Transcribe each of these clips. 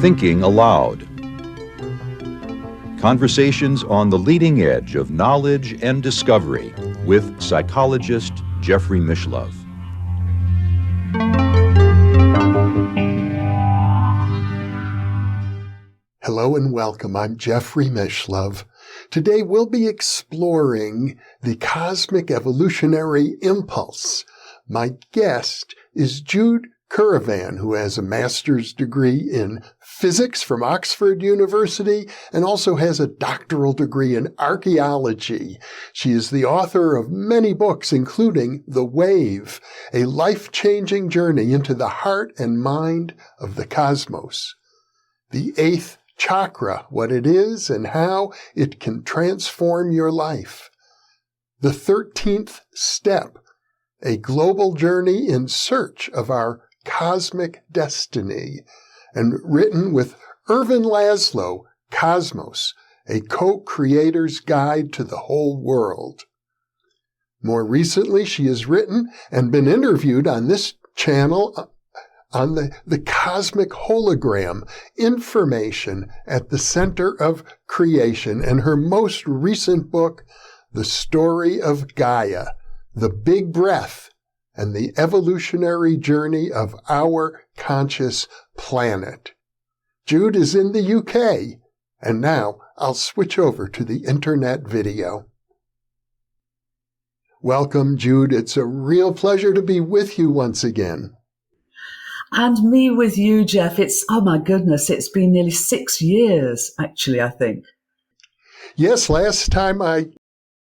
Thinking Aloud. Conversations on the leading edge of knowledge and discovery with psychologist Jeffrey Mishlove. Hello and welcome. I'm Jeffrey Mishlove. Today we'll be exploring the cosmic evolutionary impulse. My guest is Jude Currivan, who has a master's degree in physics from Oxford University and also has a doctoral degree in archeology. She is the author of many books, including The Wave, a life-changing journey into the heart and mind of the cosmos. The Eighth Chakra, what it is and how it can transform your life. The 13th Step, a global journey in search of our cosmic destiny, and written with Ervin Laszlo, Cosmos, a co-creator's guide to the whole world. More recently, she has written and been interviewed on this channel on the Cosmic Hologram, information at the center of creation, and her most recent book, The Story of Gaia, The Big Breath, and the evolutionary journey of our conscious planet. Jude is in the UK, and now I'll switch over to the internet video. Welcome, Jude. It's a real pleasure to be with you once again. And me with you, Jeff. Oh my goodness, it's been nearly 6 years, actually, I think. Yes, last time I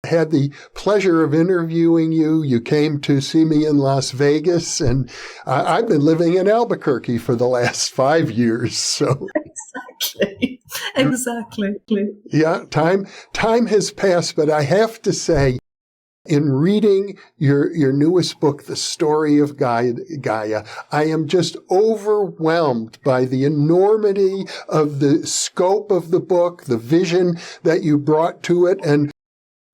had the pleasure of interviewing you, you came to see me in Las Vegas, and I've been living in Albuquerque for the last 5 years. So Exactly. Yeah, time has passed, but I have to say, in reading your newest book, The Story of Gaia, I am just overwhelmed by the enormity of the scope of the book, the vision that you brought to it, and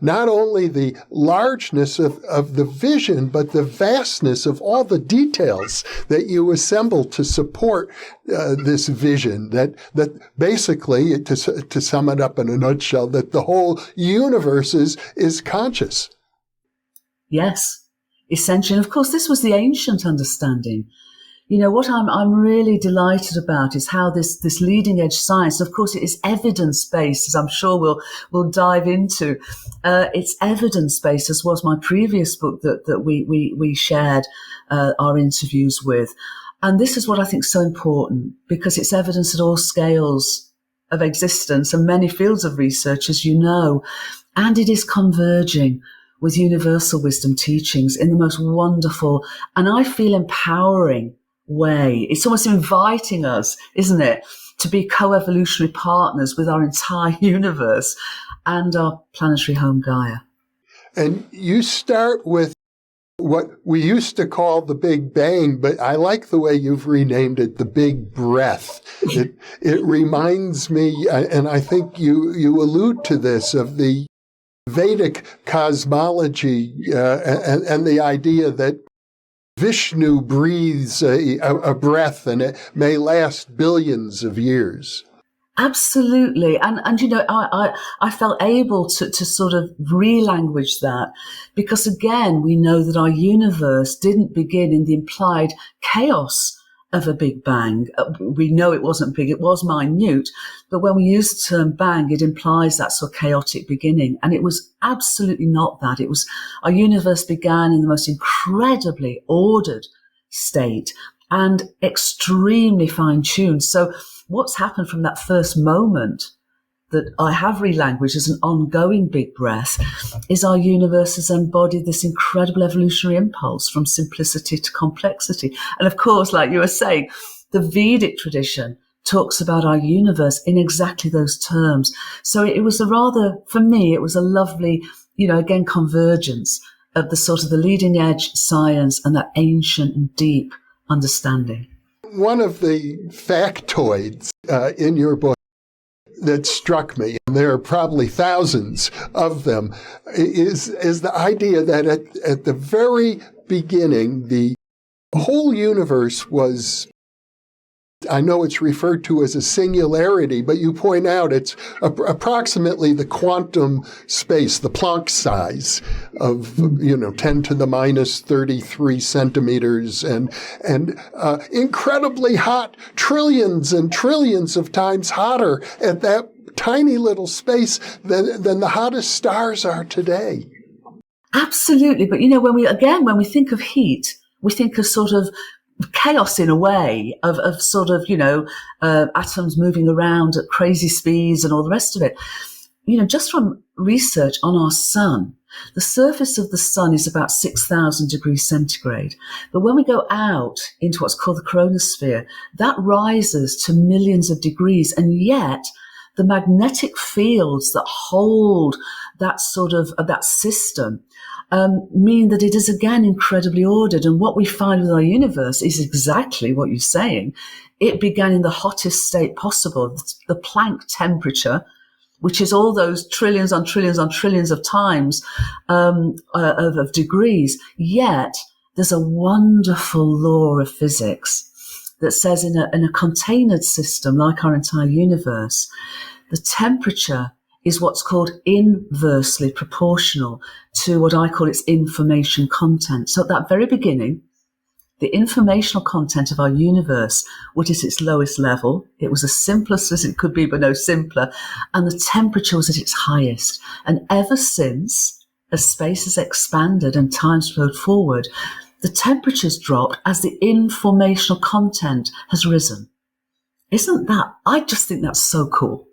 not only the largeness of the vision, but the vastness of all the details that you assembled to support this vision, that basically, to sum it up in a nutshell, that the whole universe is conscious. Yes, essentially. And of course, this was the ancient understanding. You know, what I'm really delighted about is how this leading edge science, of course, it is evidence-based, as I'm sure we'll dive into. It's evidence-based, as was my previous book that we shared our interviews with. And this is what I think is so important, because it's evidence at all scales of existence and many fields of research, as you know, and it is converging with universal wisdom teachings in the most wonderful and I feel empowering way. It's almost inviting us, isn't it, to be co-evolutionary partners with our entire universe and our planetary home Gaia. And you start with what we used to call the Big Bang, but I like the way you've renamed it the Big Breath. It reminds me, and I think you allude to this, of the Vedic cosmology and the idea that Vishnu breathes a breath and it may last billions of years. Absolutely. And you know, I felt able to sort of re-language that, because again, we know that our universe didn't begin in the implied chaos of a Big Bang. We know it wasn't big, it was minute, but when we use the term bang, it implies that sort of chaotic beginning. And it was absolutely not that. It was, our universe began in the most incredibly ordered state and extremely fine-tuned. So what's happened from that first moment that I have relanguaged as an ongoing big breath is our universe has embodied this incredible evolutionary impulse from simplicity to complexity. And of course, like you were saying, the Vedic tradition talks about our universe in exactly those terms. So it was for me, it was a lovely, you know, again, convergence of the sort of the leading edge science and that ancient and deep understanding. One of the factoids in your book that struck me, and there are probably thousands of them, is the idea that at the very beginning, the The whole universe was, I know it's referred to as a singularity, but you point out it's approximately the quantum space, the Planck size of, 10 to the minus 33 centimeters and incredibly hot, trillions and trillions of times hotter at that tiny little space than the hottest stars are today. Absolutely. But, when we think of heat, we think of sort of chaos in a way of atoms moving around at crazy speeds and all the rest of it. Just from research on our sun, the surface of the sun is about 6,000 degrees centigrade. But when we go out into what's called the chromosphere, that rises to millions of degrees. And yet the magnetic fields that hold that that system mean that it is again incredibly ordered. And what we find with our universe is exactly what you're saying. It began in the hottest state possible, the Planck temperature, which is all those trillions on trillions on trillions of times of degrees. Yet there's a wonderful law of physics that says in a contained system like our entire universe, the temperature is what's called inversely proportional to what I call its information content. So at that very beginning, the informational content of our universe was at its lowest level. It was as simplest as it could be, but no simpler. And the temperature was at its highest. And ever since, as space has expanded and time's flowed forward, the temperature's dropped as the informational content has risen. Isn't that? I just think that's so cool.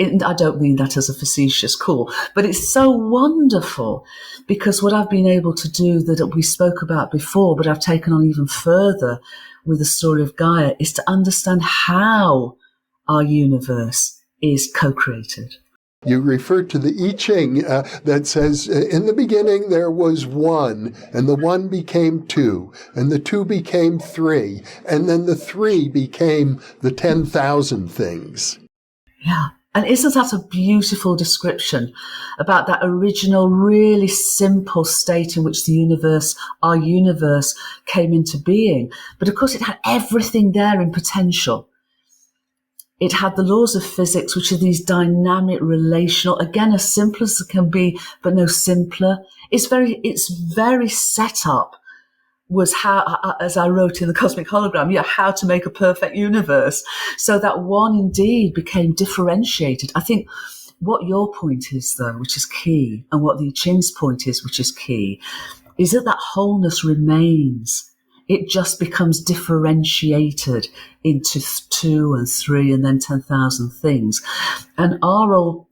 I don't mean that as a facetious cool, but it's so wonderful because what I've been able to do that we spoke about before, but I've taken on even further with the story of Gaia, is to understand how our universe is co-created. You referred to the I Ching that says, in the beginning there was one, and the one became two, and the two became three, and then the three became the 10,000 things. Yeah. And isn't that a beautiful description about that original, really simple state in which our universe came into being? But of course, it had everything there in potential. It had the laws of physics, which are these dynamic, relational, again, as simple as it can be, but no simpler. Its very setup was how, as I wrote in the Cosmic Hologram, how to make a perfect universe. So that one indeed became differentiated. I think what your point is, though, which is key, and what the I Ching's point is, which is key, is that wholeness remains. It just becomes differentiated into 2 and 3 and then 10,000 things. And our old,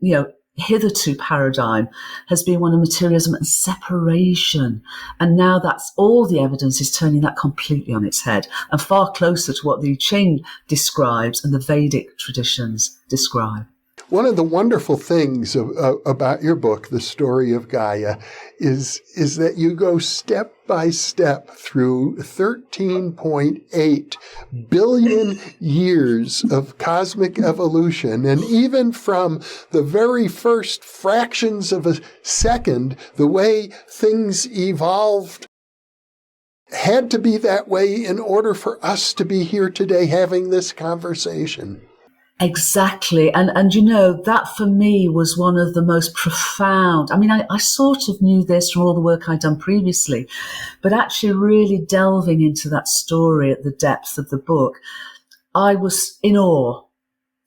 hitherto paradigm has been one of materialism and separation. And now that's all the evidence is turning that completely on its head and far closer to what the I Ching describes and the Vedic traditions describe. One of the wonderful things about your book, The Story of Gaia, is that you go step by step through 13.8 billion years of cosmic evolution. And even from the very first fractions of a second, the way things evolved had to be that way in order for us to be here today having this conversation. Exactly. And that for me was one of the most profound. I mean, I sort of knew this from all the work I'd done previously, but actually really delving into that story at the depth of the book, I was in awe.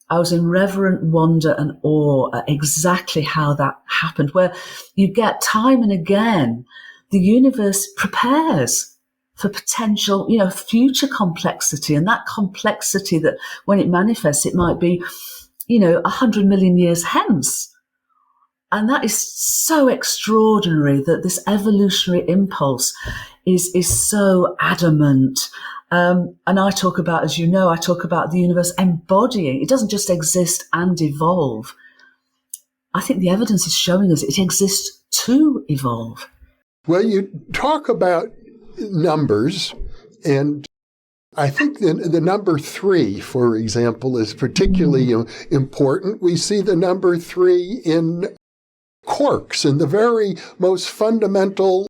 I was in reverent wonder and awe at exactly how that happened, where you get time and again, the universe prepares for potential, future complexity. And that complexity that when it manifests, it might be, 100 million years hence. And that is so extraordinary that this evolutionary impulse is so adamant. And I talk about, as you know, I talk about the universe embodying. It doesn't just exist and evolve. I think the evidence is showing us it exists to evolve. Well, you talk about numbers, and I think the number 3, for example, is particularly important. We see the number 3 in quarks, in the very most fundamental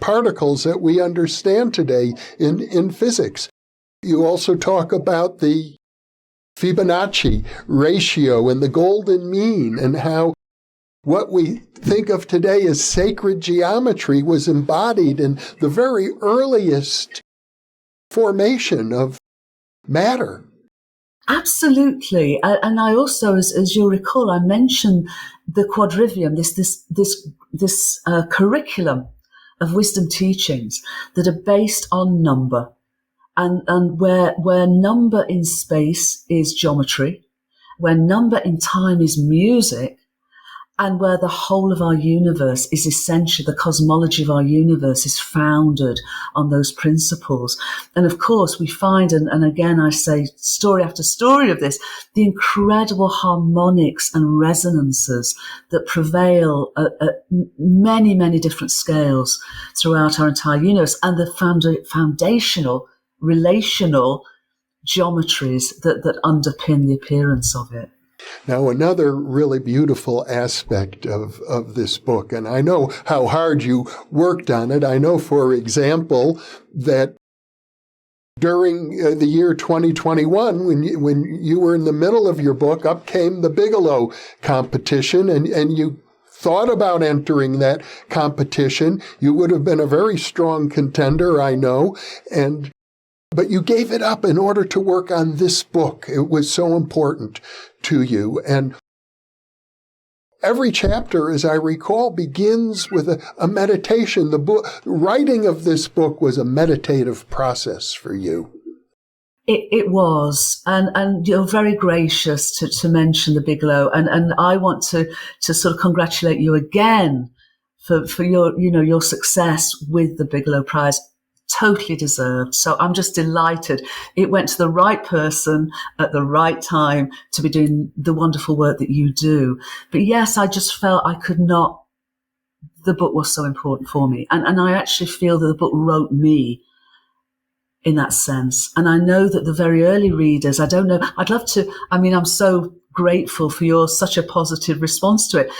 particles that we understand today in physics. You also talk about the Fibonacci ratio and the golden mean, and how what we think of today as sacred geometry was embodied in the very earliest formation of matter. Absolutely. And I also, as you'll recall, I mentioned the quadrivium, this curriculum of wisdom teachings that are based on number, and where number in space is geometry, where number in time is music, and where the whole of our universe is essentially, the cosmology of our universe is founded on those principles. And of course, we find, and again, I say story after story of this, the incredible harmonics and resonances that prevail at many, many different scales throughout our entire universe, and the foundational, relational geometries that underpin the appearance of it. Now, another really beautiful aspect of this book, and I know how hard you worked on it. I know, for example, that during the year 2021, when you were in the middle of your book, up came the Bigelow competition, and you thought about entering that competition. You would have been a very strong contender, I know, but you gave it up in order to work on this book. It was so important to you. And every chapter, as I recall, begins with a meditation. The writing of this book was a meditative process for you. It was, and you're very gracious to mention the Bigelow, and I want to sort of congratulate you again for your success with the Bigelow Prize. Totally deserved. So I'm just delighted it went to the right person at the right time to be doing the wonderful work that you do. But yes, I just felt I could not, the book was so important for me. And I actually feel that the book wrote me in that sense. And I know that the very early readers, I don't know, I'd love to, I'm so grateful for such a positive response to it.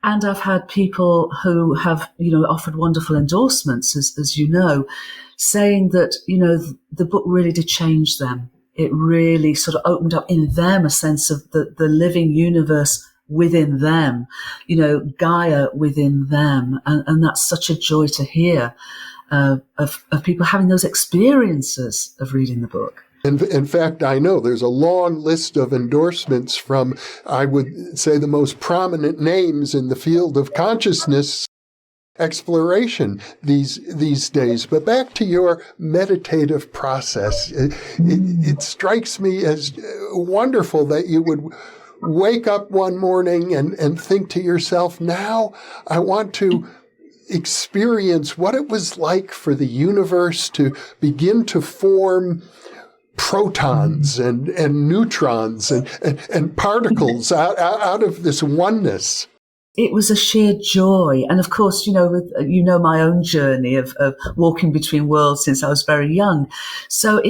And I've had people who have, offered wonderful endorsements, as you know, saying that, the book really did change them. It really sort of opened up in them a sense of the living universe within them, Gaia within them. And that's such a joy to hear of people having those experiences of reading the book. In fact, I know there's a long list of endorsements from, I would say, the most prominent names in the field of consciousness exploration these days. But back to your meditative process, it strikes me as wonderful that you would wake up one morning and think to yourself, now I want to experience what it was like for the universe to begin to form protons and neutrons and particles out of this oneness. It was a sheer joy. And of course, my own journey of walking between worlds since I was very young. So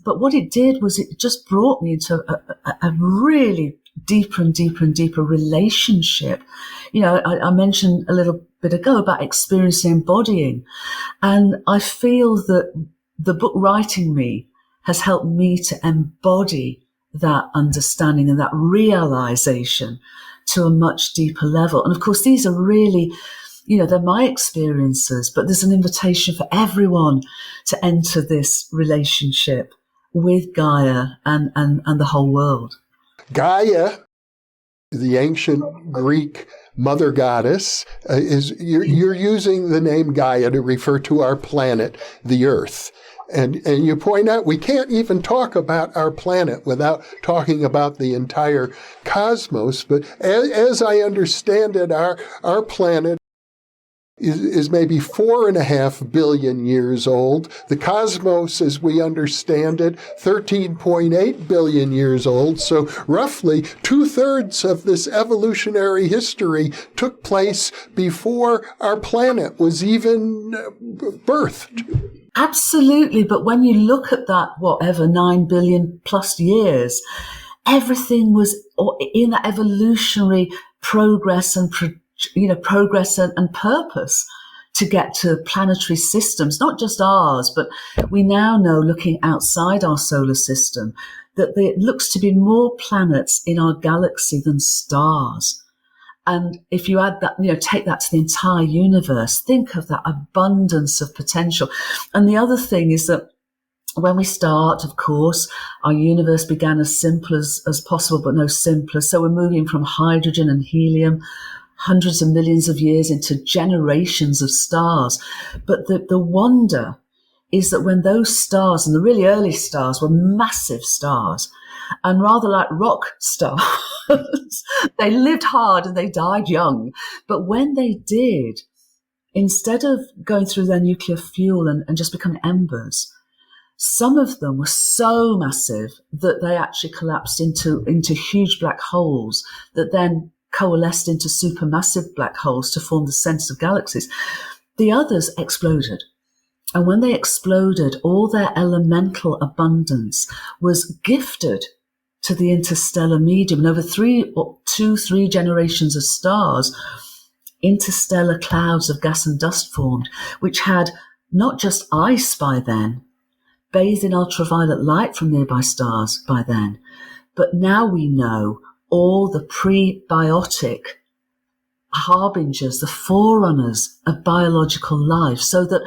but what it did was it just brought me into a really deeper and deeper and deeper relationship. I mentioned a little bit ago about experiencing embodying. And I feel that the book writing me has helped me to embody that understanding and that realization to a much deeper level. And of course, these are really, they're my experiences, but there's an invitation for everyone to enter this relationship with Gaia and the whole world. Gaia, the ancient Greek mother goddess, you're using the name Gaia to refer to our planet, the Earth. And you point out we can't even talk about our planet without talking about the entire cosmos. But as I understand it, our planet is maybe 4.5 billion years old. The cosmos, as we understand it, 13.8 billion years old. So roughly 2/3 of this evolutionary history took place before our planet was even birthed. Absolutely. But when you look at that, 9 billion plus years, everything was in that evolutionary progress and purpose to get to planetary systems, not just ours, but we now know, looking outside our solar system, that there looks to be more planets in our galaxy than stars. And if you add that, take that to the entire universe, think of that abundance of potential. And the other thing is that when we start, of course, our universe began as simple as possible, but no simpler. So we're moving from hydrogen and helium hundreds of millions of years into generations of stars. But the wonder is that when those stars, and the really early stars, were massive stars, and rather like rock stars, they lived hard and they died young. But when they did, instead of going through their nuclear fuel and just becoming embers, some of them were so massive that they actually collapsed into huge black holes that then coalesced into supermassive black holes to form the centers of galaxies. The others exploded. And when they exploded, all their elemental abundance was gifted to the interstellar medium. And over 3 generations of stars, interstellar clouds of gas and dust formed, which had not just ice by then, bathed in ultraviolet light from nearby stars by then, but now we know all the prebiotic harbingers, the forerunners of biological life, so that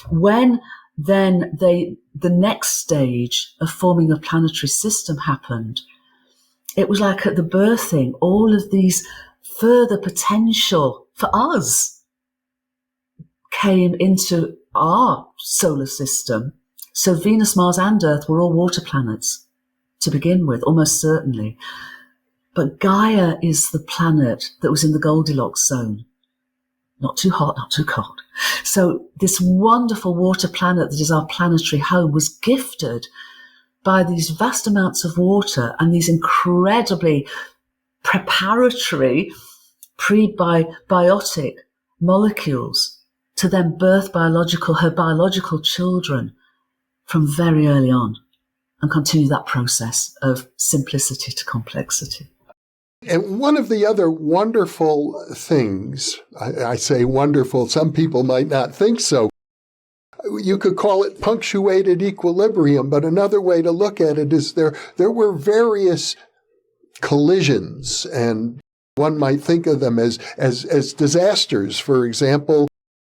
when then the next stage of forming a planetary system happened, it was like at the birthing, all of these further potential for us came into our solar system. So Venus, Mars and Earth were all water planets to begin with, almost certainly. But Gaia is the planet that was in the Goldilocks zone. Not too hot, not too cold. So this wonderful water planet that is our planetary home was gifted by these vast amounts of water and these incredibly preparatory prebiotic molecules to then birth her biological children from very early on and continue that process of simplicity to complexity. And one of the other wonderful things, I say wonderful, some people might not think so, you could call it punctuated equilibrium, but another way to look at it is there were various collisions, and one might think of them as disasters. For example,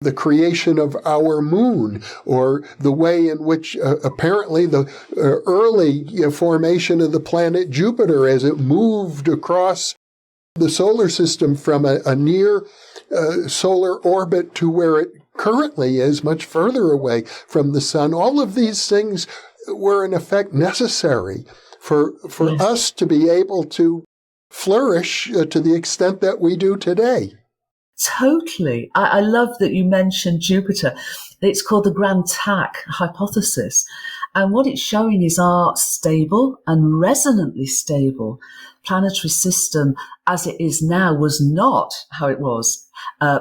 the creation of our moon, or the way in which apparently the early formation of the planet Jupiter as it moved across the solar system from a near solar orbit to where it currently is, much further away from the sun. All of these things were in effect necessary for Yes. us to be able to flourish to the extent that we do today. Totally. I love that you mentioned Jupiter. It's called the Grand Tack hypothesis. And what it's showing is our stable and resonantly stable planetary system as it is now was not how it was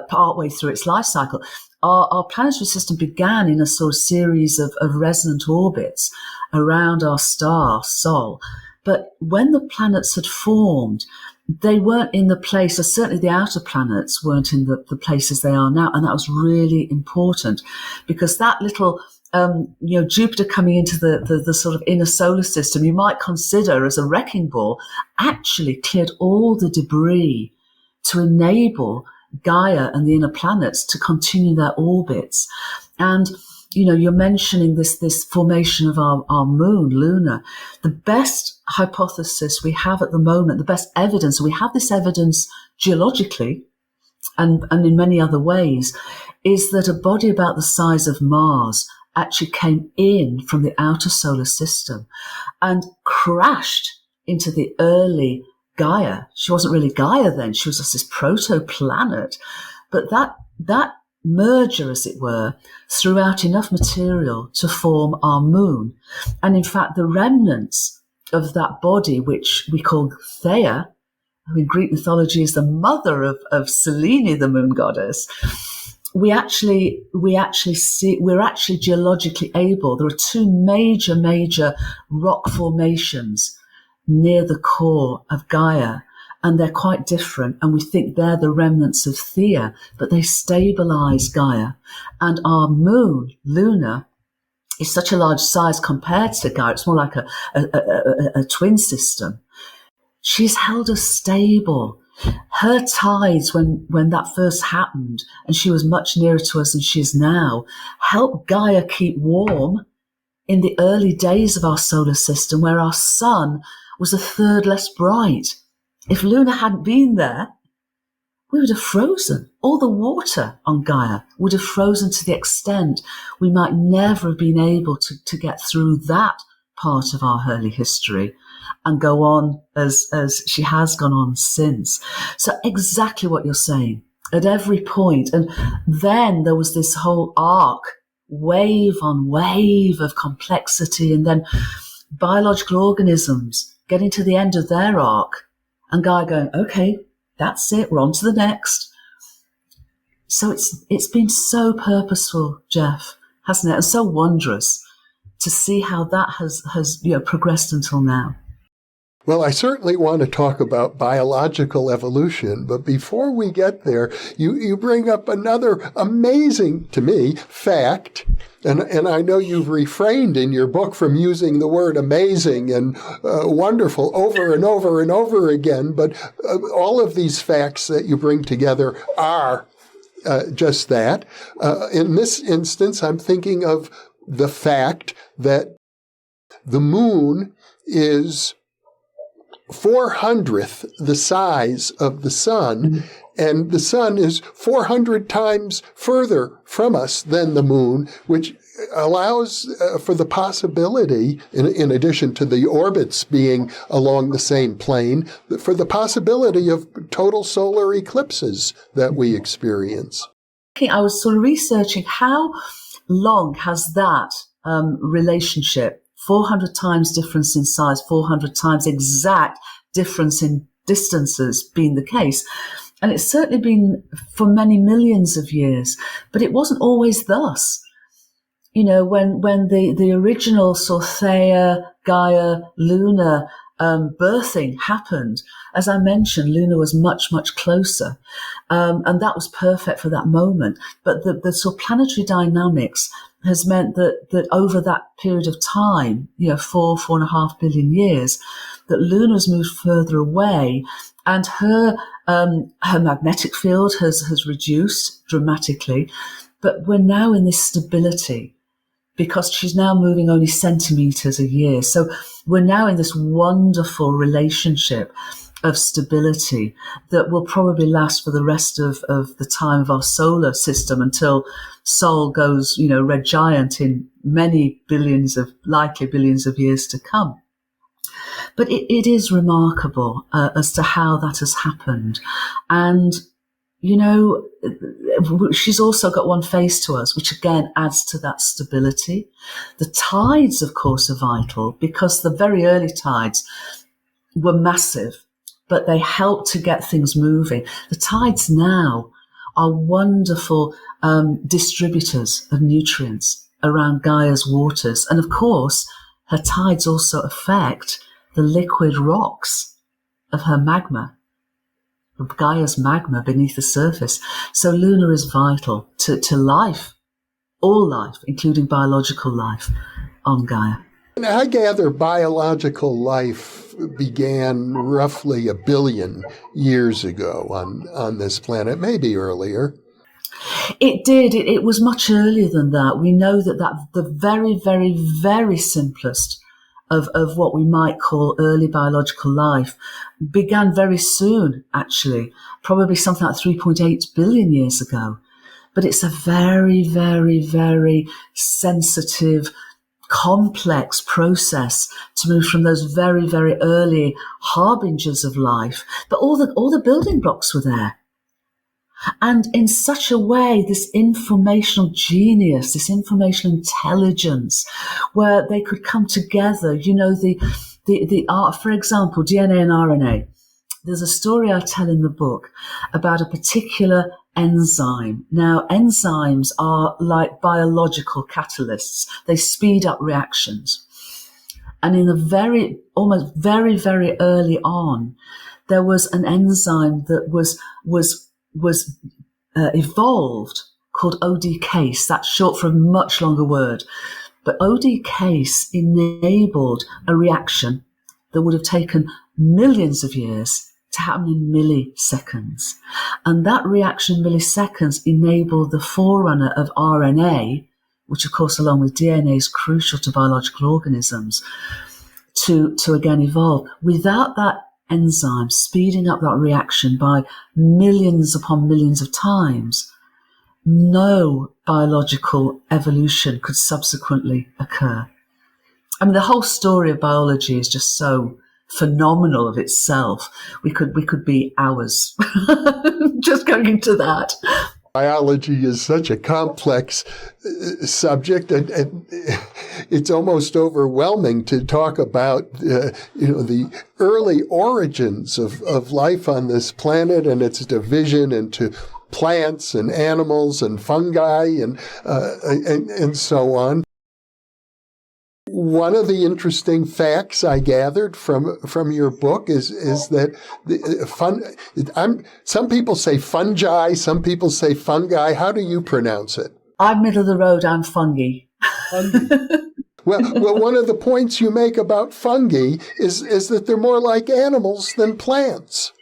partway through its life cycle. Our planetary system began in a sort of series of resonant orbits around our star, Sol. But when the planets had formed, they weren't in the place, or certainly the outer planets weren't in the places they are now. And that was really important because that little, Jupiter coming into the sort of inner solar system, you might consider as a wrecking ball, actually cleared all the debris to enable Gaia and the inner planets to continue their orbits. And you're mentioning this formation of our moon, Luna. The best hypothesis we have at the moment, the best evidence, we have this evidence geologically and in many other ways, is that a body about the size of Mars actually came in from the outer solar system and crashed into the early Gaia. She wasn't really Gaia then. She was just this proto-planet. But that merger, as it were, threw out enough material to form our moon. And in fact, the remnants of that body, which we call Theia, who in Greek mythology is the mother of Selene, the moon goddess, we're actually geologically able. There are 2 major rock formations near the core of Gaia. and they're quite different, and we think they're the remnants of Thea, but they stabilize Gaia. And our moon, Luna, is such a large size compared to Gaia. It's more like a twin system. She's held us stable. Her tides, when that first happened, and she was much nearer to us than she is now, helped Gaia keep warm in the early days of our solar system, where our sun was a third less bright. If Luna hadn't been there, we would have frozen. All the water on Gaia would have frozen to the extent we might never have been able to get through that part of our early history and go on as she has gone on since. So exactly what you're saying at every point. And then there was this whole arc, wave on wave of complexity, and then biological organisms getting to the end of their arc and Gaia going, okay, that's it, we're on to the next. So it's been so purposeful, Jeff, hasn't it? And so wondrous to see how that has progressed until now. Well, I certainly want to talk about biological evolution, but before we get there, you bring up another amazing, to me, fact, and I know you've refrained in your book from using the word amazing and wonderful over and over and over again, but all of these facts that you bring together are just that. In this instance, I'm thinking of the fact that the moon is 400th the size of the sun, and the sun is 400 times further from us than the moon, which allows for the possibility, in addition to the orbits being along the same plane, for the possibility of total solar eclipses that we experience. I was sort of researching how long has that relationship, 400 times difference in size, 400 times exact difference in distances being the case. And it's certainly been for many millions of years, but it wasn't always thus. You know, when the original Thea, Gaia, Luna birthing happened, as I mentioned, Luna was much, much closer. And that was perfect for that moment. But the sort of planetary dynamics has meant that over that period of time, 4.5 billion years, that Luna's moved further away, and her magnetic field has reduced dramatically. But we're now in this stability because she's now moving only centimeters a year. So we're now in this wonderful relationship of stability that will probably last for the rest of the time of our solar system until Sol goes, red giant in many likely billions of years to come. But it is remarkable as to how that has happened. And, she's also got one face to us, which again adds to that stability. The tides, of course, are vital because the very early tides were massive, but they help to get things moving. The tides now are wonderful distributors of nutrients around Gaia's waters. And of course, her tides also affect the liquid rocks of her magma, of Gaia's magma beneath the surface. So Luna is vital to life, all life, including biological life on Gaia. And I gather biological life began roughly 1 billion years ago on this planet, maybe earlier. It did. It was much earlier than that. We know that the very, very, very simplest of what we might call early biological life began very soon, actually, probably something like 3.8 billion years ago. But it's a very, very, very sensitive, complex process to move from those very, very early harbingers of life. But all the building blocks were there. And in such a way, this informational genius, this informational intelligence, where they could come together, the art, for example, DNA and RNA. There's a story I tell in the book about a particular enzyme. Now, enzymes are like biological catalysts. They speed up reactions. And in the almost very, very early on, there was an enzyme that was evolved called OD-case. That's short for a much longer word. But OD-case enabled a reaction that would have taken millions of years to happen in milliseconds. And that reaction in milliseconds enabled the forerunner of RNA, which of course along with DNA is crucial to biological organisms, to again evolve. Without that enzyme speeding up that reaction by millions upon millions of times, no biological evolution could subsequently occur. I mean, the whole story of biology is just so phenomenal of itself. We could be hours just going into that. Biology is such a complex subject, and it's almost overwhelming to talk about the early origins of life on this planet and its division into plants and animals and fungi and so on. One of the interesting facts I gathered from your book is that some people say fungi, some people say fungi. How do you pronounce it? I'm middle of the road. I'm fungi. Well, one of the points you make about fungi is that they're more like animals than plants.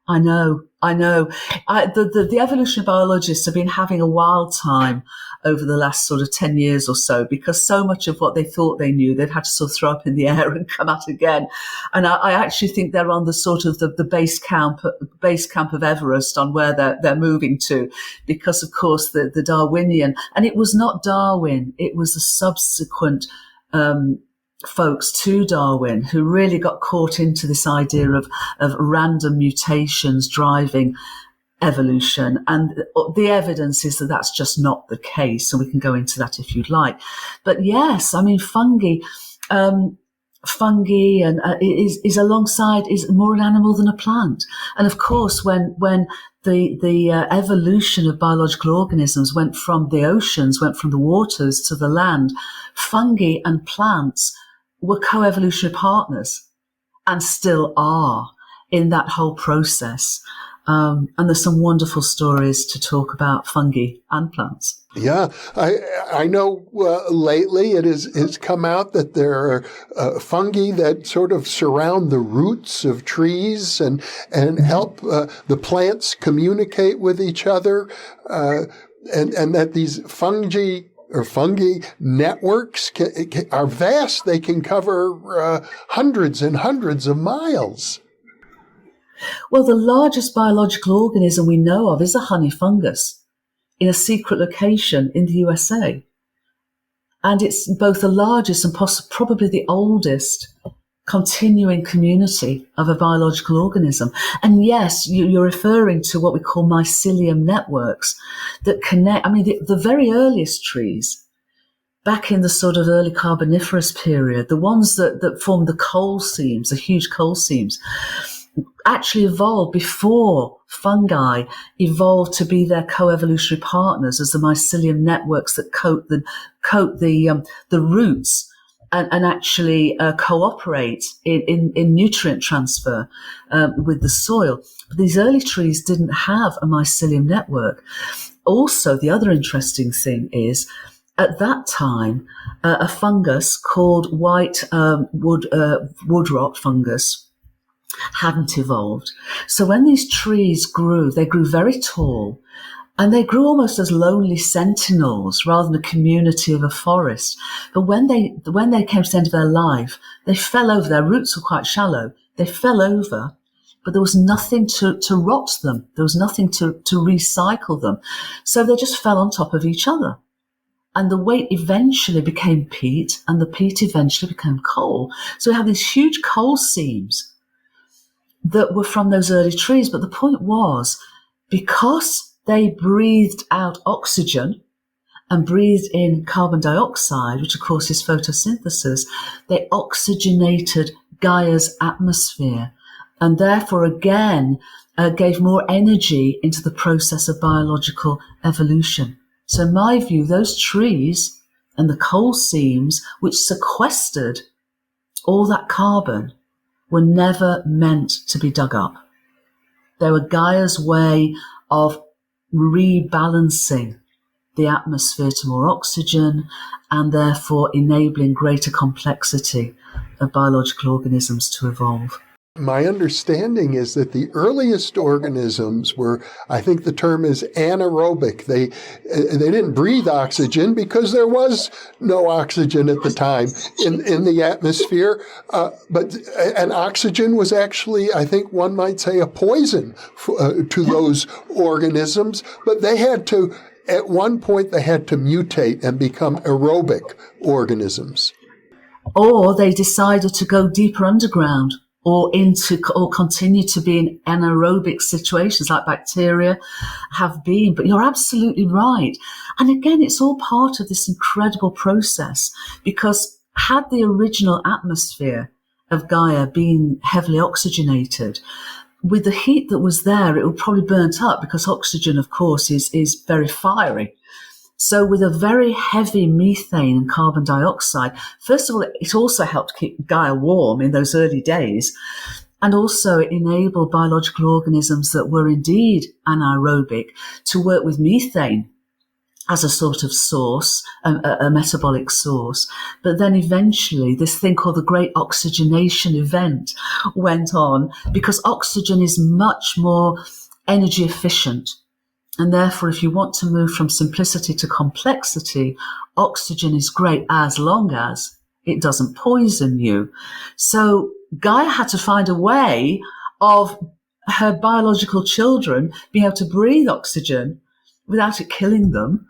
I know. The evolutionary biologists have been having a wild time over the last sort of 10 years or so, because so much of what they thought they knew, they've had to sort of throw up in the air and come out again. And I actually think they're on the sort of the base camp of Everest on where they're moving to, because of course the Darwinian, and it was not Darwin, it was the subsequent, folks to Darwin who really got caught into this idea of random mutations driving evolution. And the evidence is that that's just not the case. And we can go into that if you'd like. But yes, I mean, fungi and is more an animal than a plant. And of course, when the evolution of biological organisms went from the oceans, went from the waters to the land, fungi and plants were co-evolutionary partners and still are in that whole process. And there's some wonderful stories to talk about fungi and plants. Yeah, I know lately it's come out that there are fungi that sort of surround the roots of trees and help the plants communicate with each other, and that these fungi networks are vast. They can cover hundreds and hundreds of miles. Well, the largest biological organism we know of is a honey fungus in a secret location in the USA. And it's both the largest and probably the oldest continuing community of a biological organism. And yes, you're referring to what we call mycelium networks that connect. I mean, the very earliest trees, back in the sort of early Carboniferous period, the ones that formed the coal seams, the huge coal seams, actually evolved before fungi evolved to be their co-evolutionary partners as the mycelium networks that coat the roots and actually cooperate in nutrient transfer with the soil. But these early trees didn't have a mycelium network. Also, the other interesting thing is, at that time, a fungus called white woodrot fungus hadn't evolved. So when these trees grew, they grew very tall, and they grew almost as lonely sentinels rather than a community of a forest. But when they came to the end of their life, they fell over. Their roots were quite shallow. They fell over, but there was nothing to rot them. There was nothing to recycle them. So they just fell on top of each other. And the weight eventually became peat, and the peat eventually became coal. So we have these huge coal seams that were from those early trees. But the point was, because they breathed out oxygen and breathed in carbon dioxide, which of course is photosynthesis, they oxygenated Gaia's atmosphere, and therefore again gave more energy into the process of biological evolution. So in my view, those trees and the coal seams, which sequestered all that carbon, were never meant to be dug up. They were Gaia's way of rebalancing the atmosphere to more oxygen and therefore enabling greater complexity of biological organisms to evolve. My understanding is that the earliest organisms were, I think the term is anaerobic. They didn't breathe oxygen because there was no oxygen at the time in the atmosphere. And oxygen was actually, I think one might say, a poison to those organisms. But they had to, at one point, they had to mutate and become aerobic organisms. Or they decided to go deeper underground, or continue to be in anaerobic situations like bacteria have been. But you're absolutely right. And again, it's all part of this incredible process, because had the original atmosphere of Gaia been heavily oxygenated, with the heat that was there, it would probably burnt up, because oxygen, of course, is very fiery. So with a very heavy methane and carbon dioxide, first of all, it also helped keep Gaia warm in those early days. And also it enabled biological organisms that were indeed anaerobic to work with methane as a sort of source, a metabolic source. But then eventually this thing called the Great Oxygenation Event went on, because oxygen is much more energy efficient. And therefore, if you want to move from simplicity to complexity, oxygen is great as long as it doesn't poison you. So Gaia had to find a way of her biological children being able to breathe oxygen without it killing them,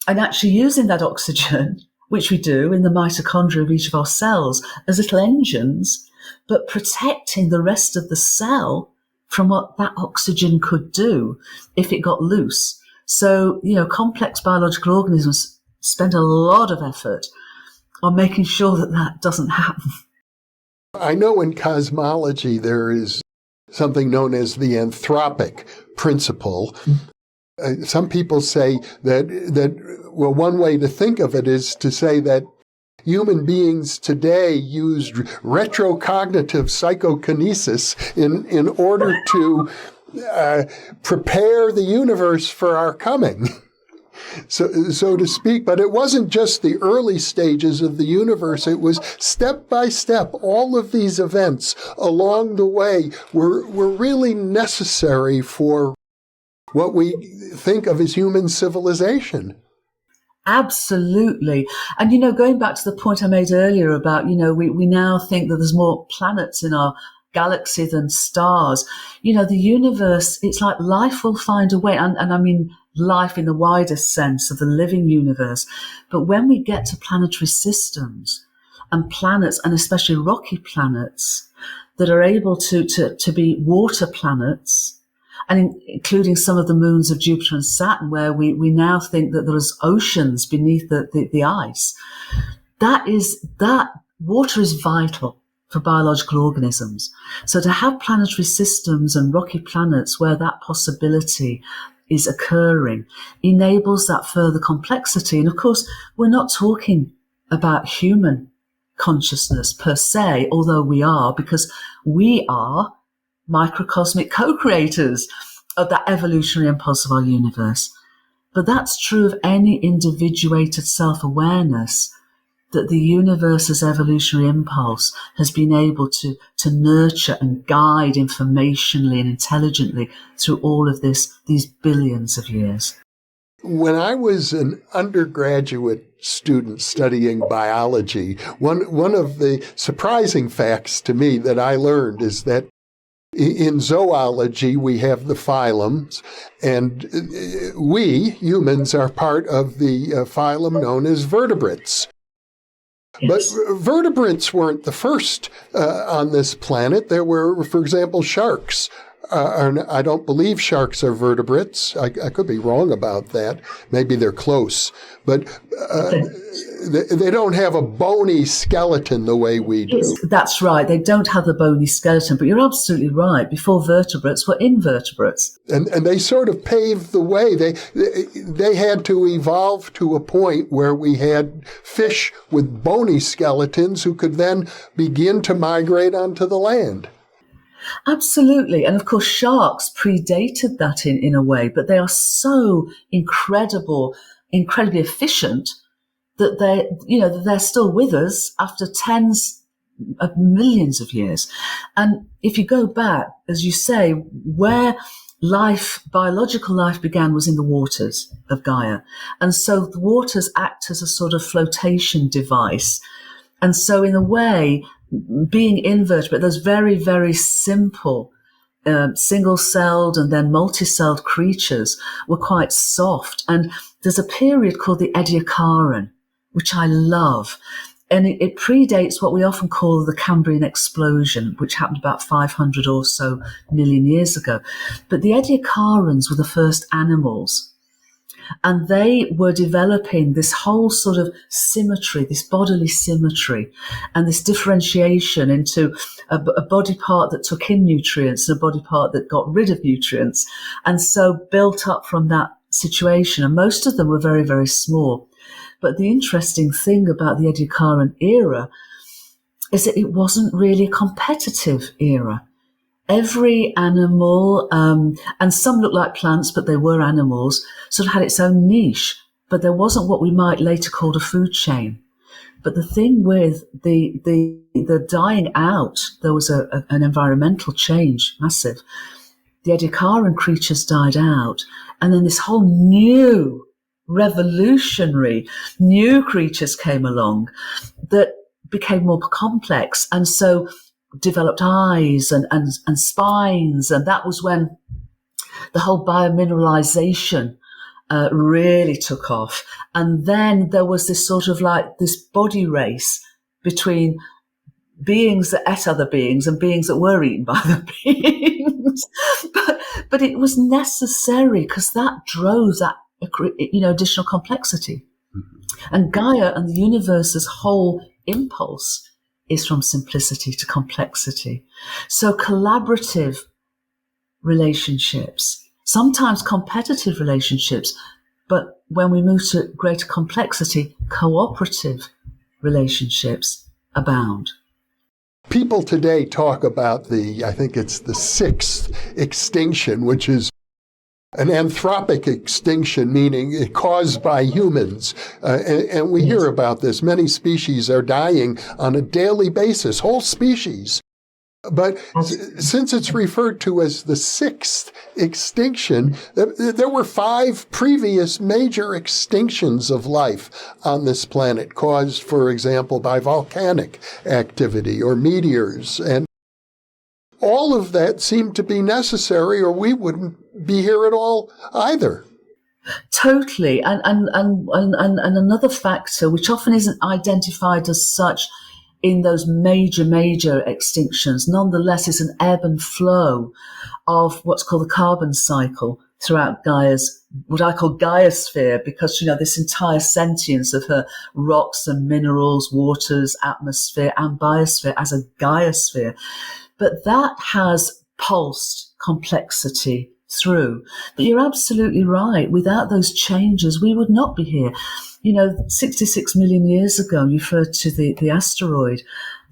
and actually using that oxygen, which we do in the mitochondria of each of our cells, as little engines, but protecting the rest of the cell from what that oxygen could do if it got loose. So, complex biological organisms spend a lot of effort on making sure that that doesn't happen. I know in cosmology there is something known as the anthropic principle. Some people say that one way to think of it is to say that human beings today use retrocognitive psychokinesis in order to prepare the universe for our coming, so to speak. But it wasn't just the early stages of the universe. It was step by step. All of these events along the way were really necessary for what we think of as human civilization. Absolutely. And, going back to the point I made earlier about, we now think that there's more planets in our galaxy than stars. The universe, it's like life will find a way. And I mean life in the widest sense of the living universe. But when we get to planetary systems and planets, and especially rocky planets that are able to be water planets, and including some of the moons of Jupiter and Saturn, where we now think that there's oceans beneath the ice. That water is vital for biological organisms. So to have planetary systems and rocky planets where that possibility is occurring enables that further complexity. And of course, we're not talking about human consciousness per se, although we are, because we are microcosmic co-creators of that evolutionary impulse of our universe. But that's true of any individuated self-awareness, that the universe's evolutionary impulse has been able to nurture and guide informationally and intelligently through all of these billions of years. When I was an undergraduate student studying biology, one of the surprising facts to me that I learned is that in zoology, we have the phylums, and we, humans, are part of the phylum known as vertebrates. Yes. But vertebrates weren't the first on this planet. There were, for example, sharks I don't believe sharks are vertebrates. I could be wrong about that. Maybe they're close. But they don't have a bony skeleton the way we do. That's right. They don't have the bony skeleton. But you're absolutely right. Before vertebrates were invertebrates. And they sort of paved the way. They had to evolve to a point where we had fish with bony skeletons who could then begin to migrate onto the land. Absolutely. And of course, sharks predated that in a way, but they are so incredibly efficient that they're still with us after tens of millions of years. And if you go back, as you say, where biological life began was in the waters of Gaia. And so the waters act as a sort of flotation device. And so in a way, being invertebrate, those very, very simple single-celled and then multi-celled creatures were quite soft. And there's a period called the Ediacaran, which I love. And it predates what we often call the Cambrian explosion, which happened about 500 or so million years ago. But the Ediacarans were the first animals. And they were developing this whole sort of symmetry, this bodily symmetry, and this differentiation into a body part that took in nutrients and a body part that got rid of nutrients. And so built up from that situation. And most of them were very, very small. But the interesting thing about the Ediacaran era is that it wasn't really a competitive era. Every animal, and some looked like plants, but they were animals, sort of had its own niche, but there wasn't what we might later call a food chain. But the thing with the dying out, there was an environmental change, massive. The Ediacaran creatures died out, and then this whole new, revolutionary, new creatures came along that became more complex, and so developed eyes and spines, and that was when the whole biomineralization really took off. And then there was this sort of like this body race between beings that ate other beings and beings that were eaten by other beings. but it was necessary because that drove that additional complexity. Mm-hmm. And Gaia and the universe's whole impulse is from simplicity to complexity. So collaborative relationships, sometimes competitive relationships, but when we move to greater complexity, cooperative relationships abound. People today talk about I think it's the sixth extinction, which is an anthropic extinction, meaning caused by humans. And we hear about this. Many species are dying on a daily basis, whole species. But since it's referred to as the sixth extinction, there were 5 previous major extinctions of life on this planet, caused, for example, by volcanic activity or meteors. And all of that seemed to be necessary, or we wouldn't be here at all either. Totally. And another factor, which often isn't identified as such in those major extinctions, nonetheless is an ebb and flow of what's called the carbon cycle throughout Gaia's, what I call Gaiosphere, because, this entire sentience of her rocks and minerals, waters, atmosphere, and biosphere as a Gaiosphere. But that has pulsed complexity through. But you're absolutely right. Without those changes, we would not be here. 66 million years ago, you referred to the asteroid,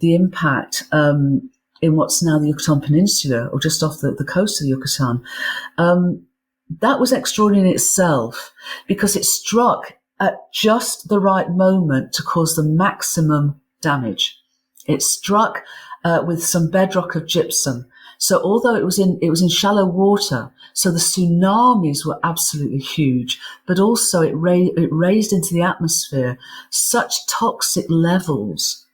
the impact in what's now the Yucatan Peninsula, or just off the coast of the Yucatan. That was extraordinary in itself because it struck at just the right moment to cause the maximum damage. It struck with some bedrock of gypsum. So although it was in shallow water, so the tsunamis were absolutely huge, but also it raised into the atmosphere such toxic levels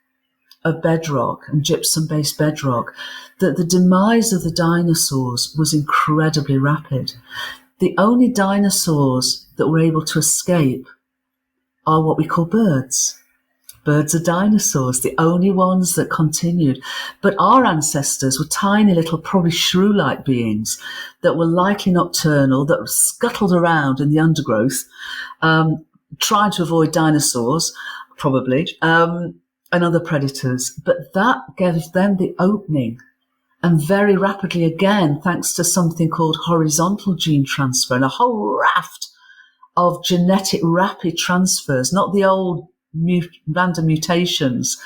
of bedrock and gypsum-based bedrock that the demise of the dinosaurs was incredibly rapid. The only dinosaurs that were able to escape are what we call birds Birds are dinosaurs, the only ones that continued. But our ancestors were tiny little, probably shrew-like beings that were likely nocturnal, that scuttled around in the undergrowth, trying to avoid dinosaurs, probably, and other predators. But that gave them the opening. And very rapidly, again, thanks to something called horizontal gene transfer and a whole raft of genetic rapid transfers, not the old random mutations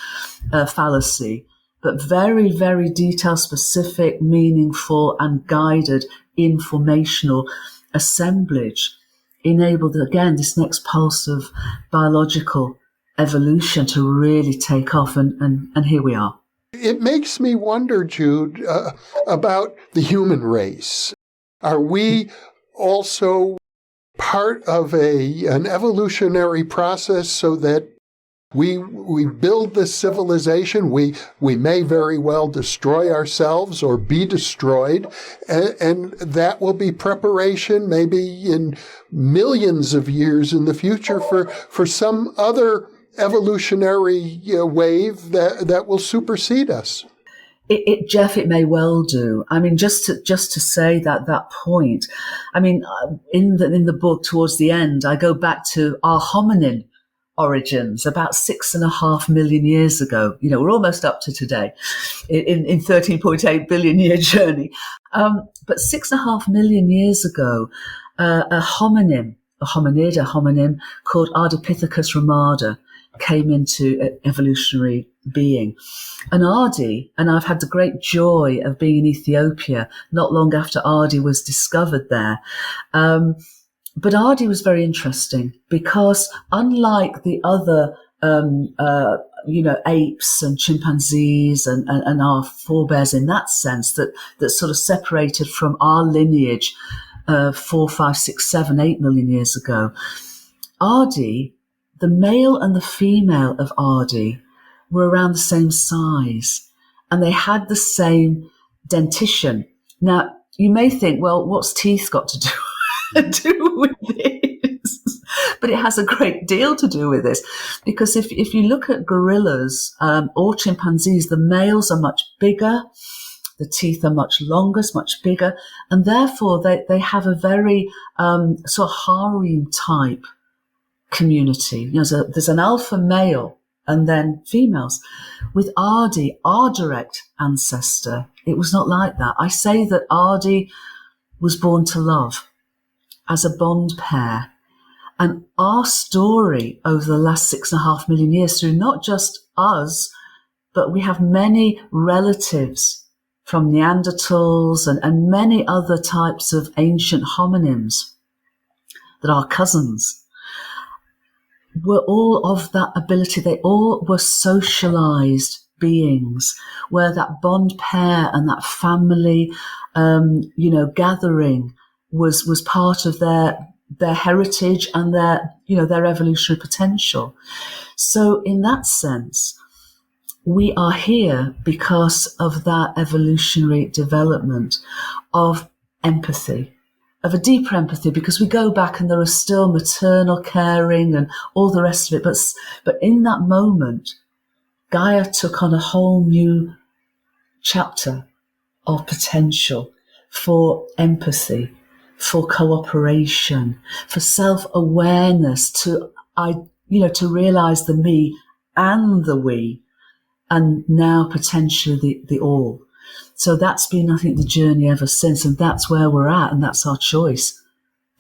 fallacy, but very, very detail specific, meaningful and guided informational assemblage enabled, again, this next pulse of biological evolution to really take off. And here we are. It makes me wonder, Jude, about the human race. Are we also part of an evolutionary process so that we build this civilization? We may very well destroy ourselves or be destroyed, and that will be preparation maybe in millions of years in the future for some other evolutionary wave that will supersede us. Jeff, it may well do. I mean, just to say that point. I mean, in the book towards the end, I go back to our hominin origins about 6.5 million years ago. You know, we're almost up to today in 13.8 billion year journey. But 6.5 million years ago, a hominim called Ardipithecus ramada came into evolutionary being. And Ardi, and I've had the great joy of being in Ethiopia not long after Ardi was discovered there. But Ardi was very interesting because unlike the other, apes and chimpanzees and our forebears in that sense that sort of separated from our lineage 4, 5, 6, 7, 8 million years ago, Ardi, the male and the female of Ardi were around the same size and they had the same dentition. Now, you may think, well, what's teeth got to do with this? But it has a great deal to do with this because if you look at gorillas or chimpanzees, the males are much bigger, the teeth are much longer, much bigger, and therefore they have a very sort of harem type community. You know, there's an alpha male and then females. With Ardi, our direct ancestor, it was not like that. I say that Ardi was born to love as a bond pair. And our story over the last 6.5 million years through not just us, but we have many relatives from Neanderthals and many other types of ancient hominins that are cousins, were all of that ability. They all were socialized beings where that bond pair and that family, gathering was part of their heritage and their evolutionary potential. So in that sense, we are here because of that evolutionary development of empathy, of a deeper empathy, because we go back and there are still maternal caring and all the rest of it. But in that moment, Gaia took on a whole new chapter of potential for empathy, for cooperation, for self-awareness, to realize the me and the we, and now potentially the all. So that's been, I think, the journey ever since, and that's where we're at, and that's our choice.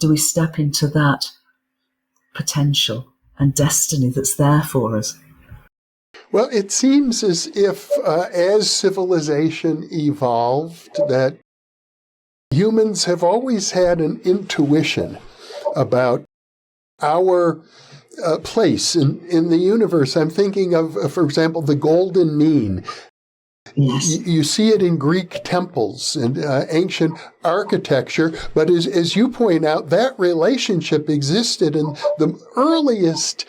Do we step into that potential and destiny that's there for us? Well, it seems as if as civilization evolved, that humans have always had an intuition about our place in the universe. I'm thinking of, for example, the golden mean. Yes. You see it in Greek temples and ancient architecture, but as you point out, that relationship existed in the earliest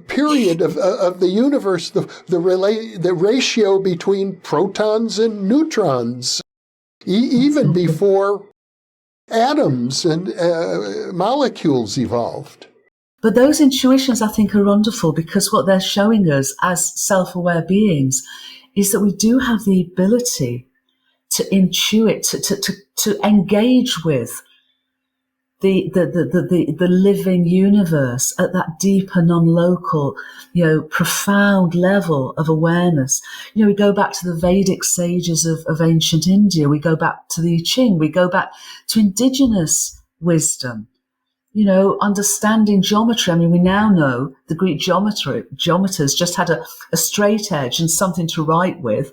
period of the universe, the ratio between protons and neutrons, even before atoms and molecules evolved. But those intuitions, I think, are wonderful, because what they're showing us as self-aware beings is that we do have the ability to intuit, to engage with the living universe at that deeper, non-local, profound level of awareness. We go back to the Vedic sages of ancient India. We go back to the I Ching. We go back to indigenous wisdom. Understanding geometry. I mean, we now know the Greek geometers just had a straight edge and something to write with,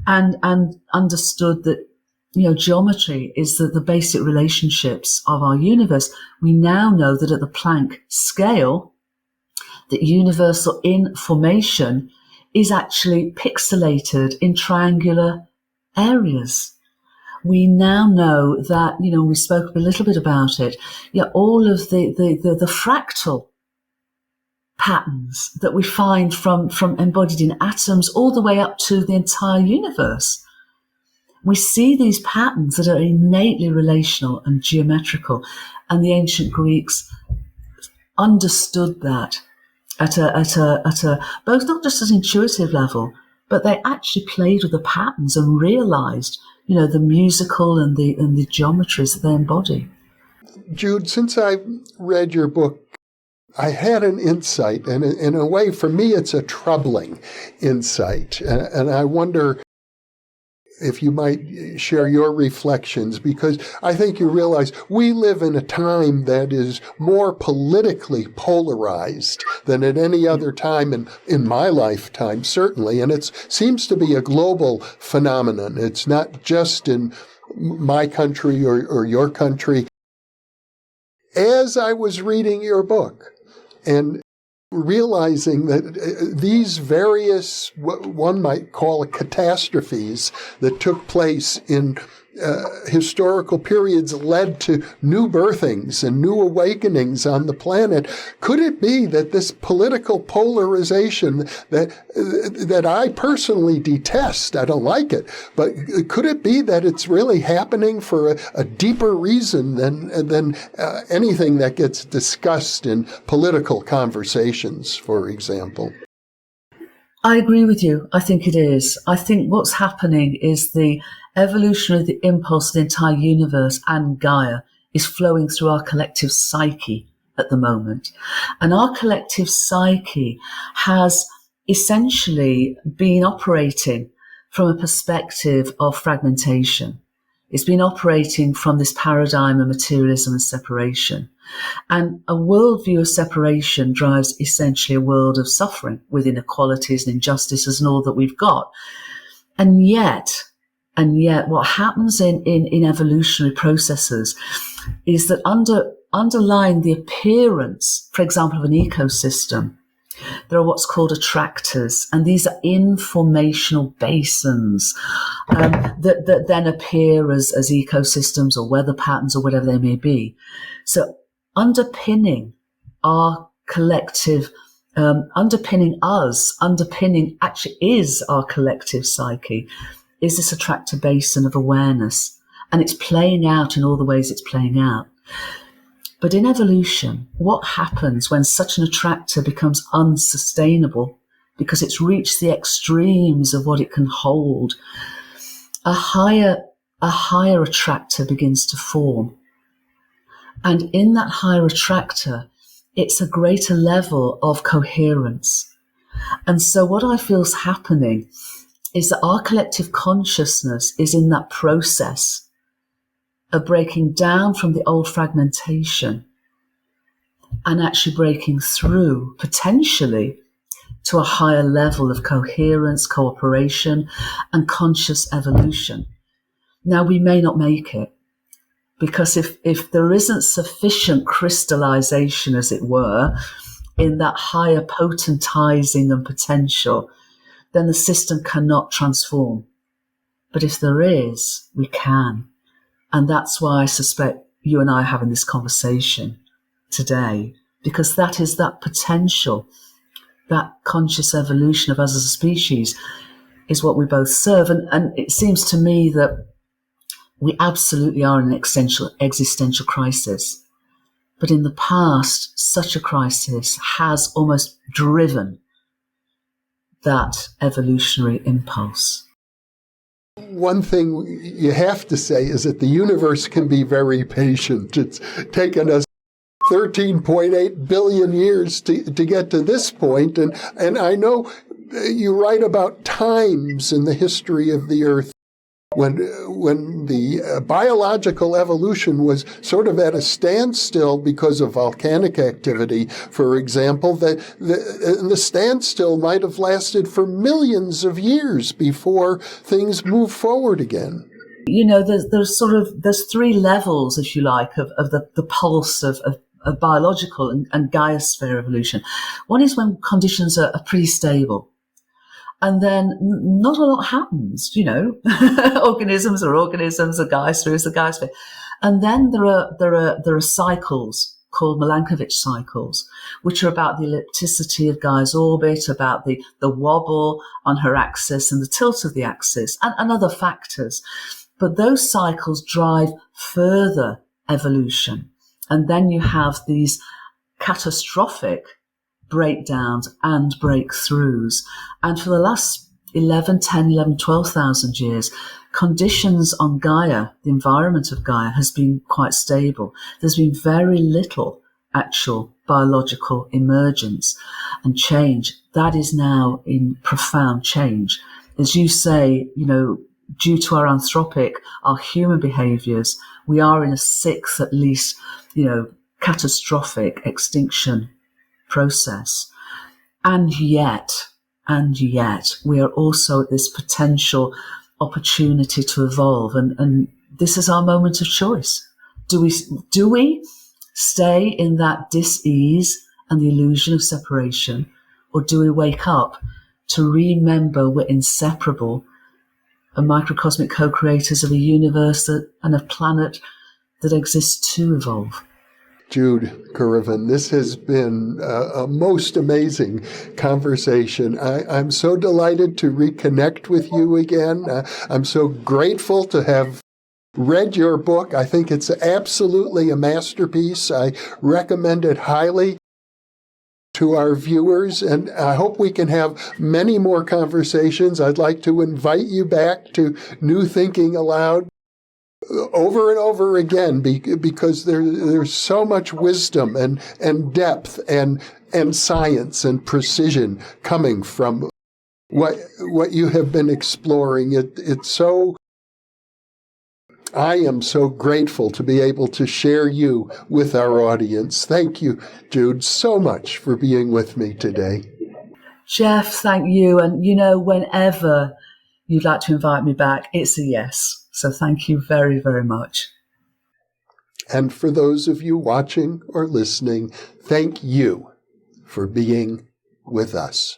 and understood that, geometry is the basic relationships of our universe. We now know that at the Planck scale, that universal information is actually pixelated in triangular areas. We now know that, we spoke a little bit about it, all of the fractal patterns that we find from embodied in atoms all the way up to the entire universe. We see these patterns that are innately relational and geometrical, and the ancient Greeks understood that at a both not just an intuitive level, but they actually played with the patterns and realized, the musical and the geometries that they embody. Jude, since I read your book, I had an insight, and in a way, for me, it's a troubling insight. And I wonder if you might share your reflections, because I think you realize we live in a time that is more politically polarized than at any other time in my lifetime, certainly. And it seems to be a global phenomenon. It's not just in my country or your country. As I was reading your book and realizing that these various, what one might call catastrophes that took place in historical periods led to new birthings and new awakenings on the planet. Could it be that this political polarization that I personally detest, I don't like it, but could it be that it's really happening for a deeper reason than anything that gets discussed in political conversations, for example? I agree with you. I think it is. I think what's happening is the evolution of the impulse of the entire universe and Gaia is flowing through our collective psyche at the moment. And our collective psyche has essentially been operating from a perspective of fragmentation. It's been operating from this paradigm of materialism and separation. And a worldview of separation drives essentially a world of suffering with inequalities and injustices and all that we've got. And yet what happens in evolutionary processes is that underlying the appearance, for example, of an ecosystem, there are what's called attractors, and these are informational basins that then appear as ecosystems or weather patterns or whatever they may be. So underpinning our collective, underpinning actually is our collective psyche, is this attractor basin of awareness. And it's playing out in all the ways it's playing out. But in evolution, what happens when such an attractor becomes unsustainable because it's reached the extremes of what it can hold? A higher attractor begins to form. And in that higher attractor, it's a greater level of coherence. And so what I feel is happening is that our collective consciousness is in that process of breaking down from the old fragmentation and actually breaking through potentially to a higher level of coherence, cooperation, and conscious evolution. Now, we may not make it, because if there isn't sufficient crystallization, as it were, in that higher potentizing and potential, then the system cannot transform. But if there is, we can. And that's why I suspect you and I are having this conversation today, because that is that potential, that conscious evolution of us as a species is what we both serve. And it seems to me that we absolutely are in an existential crisis. But in the past, such a crisis has almost driven that evolutionary impulse. One thing you have to say is that the universe can be very patient. It's taken us 13.8 billion years to get to this point. And I know you write about times in the history of the Earth when the biological evolution was sort of at a standstill because of volcanic activity, for example, the standstill might have lasted for millions of years before things moved forward again. You know, there's three levels, if you like, of the pulse of biological and Gaia sphere evolution. One is when conditions are pretty stable. And then not a lot happens, you know. Organisms are organisms, the Gaia sphere is the Gaia sphere. And then there are cycles called Milankovitch cycles, which are about the ellipticity of Gaia's orbit, about the wobble on her axis and the tilt of the axis, and other factors. But those cycles drive further evolution. And then you have these catastrophic breakdowns and breakthroughs. And for the last 12,000 years, conditions on Gaia, the environment of Gaia, has been quite stable. There's been very little actual biological emergence and change. That is now in profound change. As you say, you know, due to our anthropic, our human behaviors, we are in a sixth, at least, you know, catastrophic extinction process. And yet, we are also at this potential opportunity to evolve. And this is our moment of choice. Do we stay in that dis-ease and the illusion of separation, or do we wake up to remember we're inseparable and microcosmic co-creators of a universe and a planet that exists to evolve? Jude Currivan, this has been a most amazing conversation. I'm so delighted to reconnect with you again. I'm so grateful to have read your book. I think it's absolutely a masterpiece. I recommend it highly to our viewers, and I hope we can have many more conversations. I'd like to invite you back to New Thinking Aloud over and over again, because there's so much wisdom and depth and science and precision coming from what you have been exploring. It's so, I am so grateful to be able to share you with our audience. Thank you, Jude, so much for being with me today. Jeff, thank you. And, you know, whenever you'd like to invite me back, it's a yes. So thank you very, very much. And for those of you watching or listening, thank you for being with us.